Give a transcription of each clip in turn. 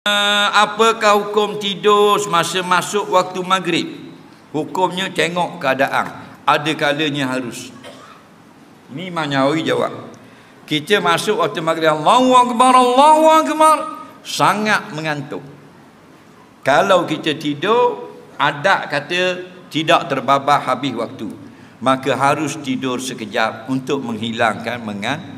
Apakah hukum tidur semasa masuk waktu maghrib? Hukumnya tengok keadaan. Ada kalanya harus. Ni Imam Nawawi jawab. Kita masuk waktu maghrib, Allahu Akbar, Allahu Akbar, sangat mengantuk. Kalau kita tidur, adat kata tidak terbabah habis waktu, maka harus tidur sekejap untuk menghilangkan mengantuk.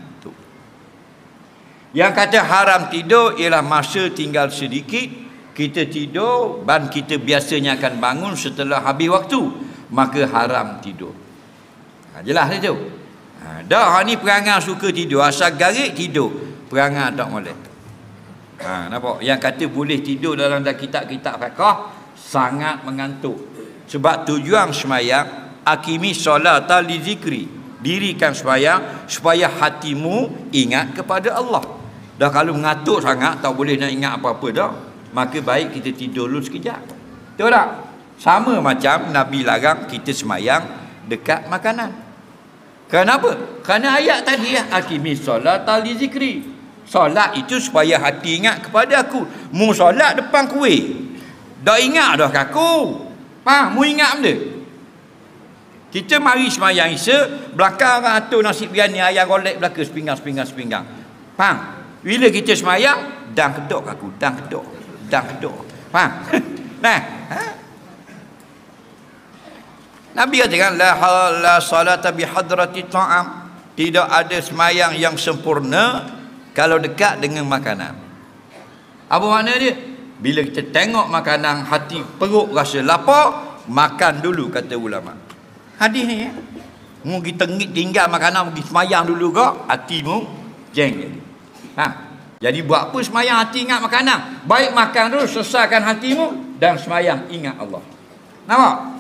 Yang kata haram tidur ialah masa tinggal sedikit, kita tidur dan kita biasanya akan bangun setelah habis waktu, maka haram tidur. Jelas itu. Dah ni perangai suka tidur, asal garik tidur, perangai tak boleh. Nampak? Yang kata boleh tidur dalam kitab-kitab fiqh sangat mengantuk. Sebab tujuan semayang, akimi solata li zikri, dirikan semayang supaya hatimu ingat kepada Allah. Dah kalau mengantuk sangat, tak boleh nak ingat apa-apa dah, maka baik kita tidur dulu sekejap. Betul tak? Sama macam Nabi larang kita semayang dekat makanan. Kenapa? Kerana ayat tadi, akimi solata li zikri. Solat itu supaya hati ingat kepada aku. Mu solat depan kuih, dah ingat dah ke aku. Faham? Mu ingat benda. Kita mari semayang Isya, belakang orang atur nasi biryani, ayam golek belakang sepinggang. Faham? Bila kita semayang, dang kedok aku, dang kedok. Faham? Nah, Nabi katakan la salata bi hadrati ta'am, tidak ada semayang yang sempurna kalau dekat dengan makanan. Apa makna dia? Bila kita tengok makanan, hati perut rasa lapar, makan dulu, kata ulama. Hadis ni, mu kita tinggal makanan pergi semayang dulu kok, hatimu jeng jadi. Jadi buat apa semayang hati ingat makanan? Baik makan dulu, selesaikan hatimu, dan semayang ingat Allah. Nampak?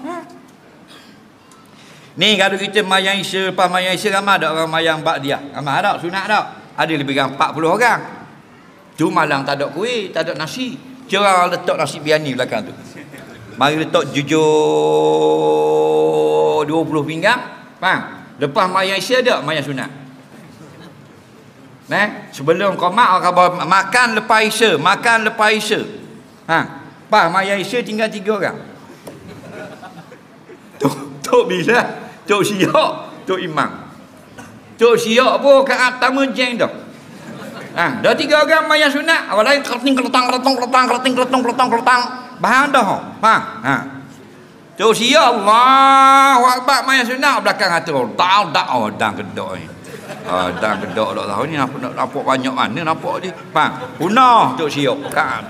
Ni kalau kita mayang Isya, lepas mayang Isya, ramai ada orang mayang ba'diyah? Ramai tak? Sunat tak? Ada lebih kurang 40 orang. Tu malang tak ada kuih, tak ada nasi. Cerang letak nasi biryani belakang tu. Mari letak jujur 20 pinggang. Faham? Lepas mayang Isya ada mayang sunat. Sebelum qomat orang makan lepas Isya, Pas mayang Isya tinggal 3 orang. Tok bila? Tok Syiok, Tok Imam. Tok Syiok pun kat pertama jeng dah. Dah 3 orang mayang sunat, orang lain kerting keletang. Bahan dah. Tok Syiok, Allahu Akbar mayang sunat, belakang atur. Dang kedok ni. Dang kedok dak tahu ni nampak banyak mana nampak dia. Punah Tok Syiok kat